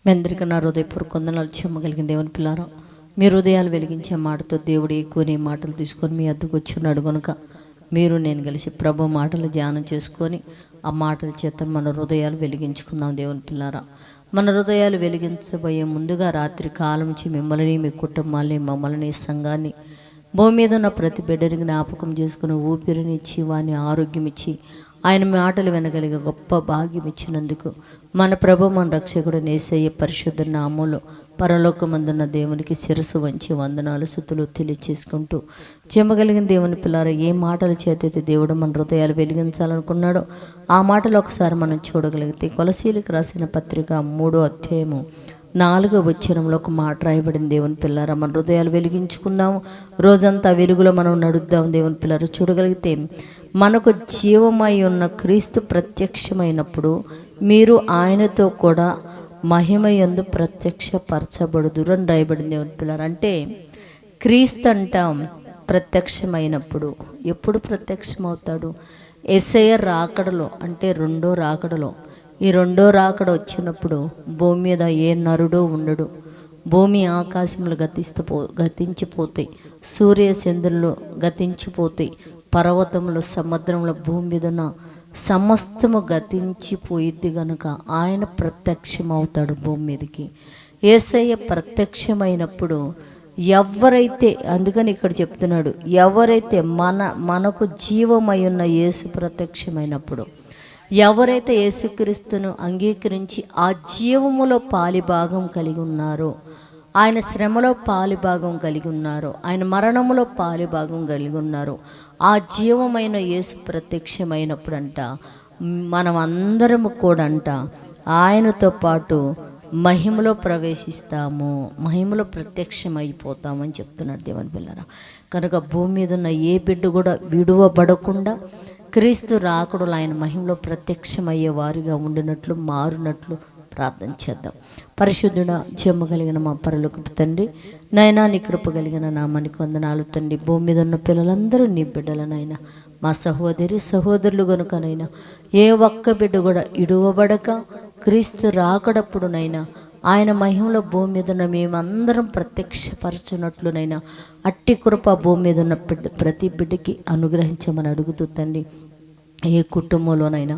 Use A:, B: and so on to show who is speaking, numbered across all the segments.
A: మీ అందరికీ నా హృదయపూర్వక వందనాలు. చెమ్మగలిగిన దేవుని పిల్లారా, మీ హృదయాలు వెలిగించే మాటతో దేవుడు ఎక్కువ మాటలు తీసుకొని మీ అద్దకు వచ్చున్నాడు కనుక మీరు నేను కలిసి ప్రభు మాటలు ధ్యానం చేసుకొని ఆ మాటల చేత మన హృదయాలు వెలిగించుకుందాం. దేవుని పిల్లారా, మన హృదయాలు వెలిగించబోయే ముందుగా రాత్రి కాలం నుంచి మిమ్మల్ని, మీ కుటుంబాన్ని, మమ్మల్ని, సంఘాన్ని, భూమి మీద ఉన్న ప్రతి బిడ్డని జ్ఞాపకం చేసుకుని ఊపిరినిచ్చి వాని ఆరోగ్యం ఇచ్చి ఆయన మాటలు వినగలిగే గొప్ప భాగ్యం ఇచ్చినందుకు మన ప్రభు మన రక్షకుడు యేసయ్య పరిశుద్ధ నామములో పరలోకమందున్న దేవునికి శిరస్సు వంచి వందనాలు స్తుతులు తెలియచేసుకుంటూ, చెమ్మగలిగిన దేవుని పిల్లారా, ఏ మాటల చేతైతే దేవుడు మన హృదయాలు వెలిగించాలనుకున్నాడో ఆ మాటలు ఒకసారి మనం చూడగలిగితే కొలసీలకు రాసిన పత్రిక 3వ అధ్యాయము 4వ వచనంలో ఒక మాట రాయబడింది. దేవుని పిల్లారా, మన హృదయాలు వెలిగించుకుందాం, రోజంతా వెలుగులో మనం నడుద్దాం. దేవుని పిల్లారా, చూడగలిగితే మనకు జీవమై ఉన్న క్రీస్తు ప్రత్యక్షమైనప్పుడు మీరు ఆయనతో కూడా మహిమయందు ప్రత్యక్షపరచబడుదురు అని రాయబడింది. దేవుని పిల్లారా, అంటే క్రీస్తు అంటాం ప్రత్యక్షమైనప్పుడు. ఎప్పుడు ప్రత్యక్షమవుతాడు? యేసయ్య రాకడలో, అంటే రెండో రాకడలో. ఈ రెండో రాకడ వచ్చినప్పుడు భూమి మీద ఏ నరుడో ఉండడు. భూమి ఆకాశములు గతించిపోతాయి, సూర్య చంద్రులు గతించిపోతాయి, పర్వతములు, సముద్రముల, భూమి మీద ఉన్న సమస్తము గతించిపోయిద్ది గనుక ఆయన ప్రత్యక్షమవుతాడు భూమి మీదకి. యేసయ్య ప్రత్యక్షమైనప్పుడు ఎవరైతే, అందుకని ఇక్కడ చెప్తున్నాడు, ఎవరైతే మనకు జీవమై ఉన్న యేసు ప్రత్యక్షమైనప్పుడు ఎవరైతే యేసుక్రీస్తును అంగీకరించి ఆ జీవములో పాలిభాగం కలిగి ఉన్నారో, ఆయన శ్రమలో పాలిభాగం కలిగి ఉన్నారో, ఆయన మరణములో పాలిభాగం కలిగి ఉన్నారో, ఆ జీవమైన యేసు ప్రత్యక్షమైనప్పుడంట మనం అందరము కూడా అంట ఆయనతో పాటు మహిమలో ప్రవేశిస్తాము, మహిమలో ప్రత్యక్షమైపోతామని చెప్తున్నాడు. దేవుని పిల్లరా, కనుక భూమి మీద ఉన్న ఏ బిడ్డ కూడా విడువబడకుండా క్రీస్తు రాకడలో ఆయన మహిమలో ప్రత్యక్షమయ్యే వారిగా ఉండినట్లు, మారునట్లు ప్రార్థన చేద్దాం. పరిశుద్ధుడ, జమ్మ కలిగిన మా పరలోకపు తండ్రి, నైనా నీ కృప కలిగిన నామానికి వందనాలు తండ్రి. భూమి మీద ఉన్న పిల్లలందరూ నీ బిడ్డలనైనా, మా సహోదరులు కనుకనైనా ఏ ఒక్క బిడ్డ కూడా ఇడువబడక క్రీస్తు రాకడప్పుడునైనా ఆయన మహిమలో భూమి మీద ఉన్న మేమందరం ప్రత్యక్షపరచున్నట్లునైనా అట్టి కృప భూమి మీద ఉన్న ప్రతి బిడ్డకి అనుగ్రహించమని అడుగుతూ తండ్రి, ఏ కుటుంబంలోనైనా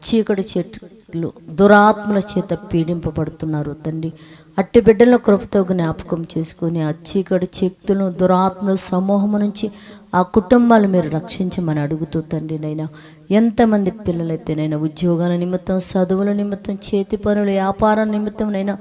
A: చీకటి చెట్లు దురాత్మల చేత పీడింపబడుతున్నారు తండ్రి, అట్టి బిడ్డలను కృపతో జ్ఞాపకం చేసుకొని ఆ చీకటి శక్తులను, దురాత్మల సమూహం నుంచి ఆ కుటుంబాలు మీరు రక్షించమని అడుగుతూ తండ్రి, నైనా ఎంతమంది పిల్లలైతేనైనా ఉద్యోగాల నిమిత్తం, చదువుల నిమిత్తం, చేతి పనుల వ్యాపారం నిమిత్తం నైనా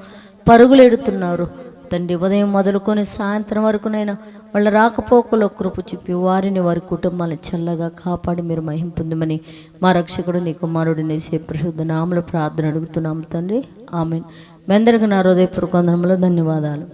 A: పరుగులెడుతున్నారు తండ్రి, ఉదయం మొదలుకొని సాయంత్రం వరకునైనా వాళ్ళ రాకపోకలో కృప చూపి వారిని, వారి కుటుంబాలను చల్లగా కాపాడి మీరు మహిమ పొందమని మా రక్షకుడు నీ కుమారుడు యేసయ్య పరిశుద్ధ నామములో ప్రార్థన అడుగుతున్నాము తండ్రి. ఆమేన్. మీ అందరికీ నా హృదయపూర్వక వందనములు, ధన్యవాదాలు.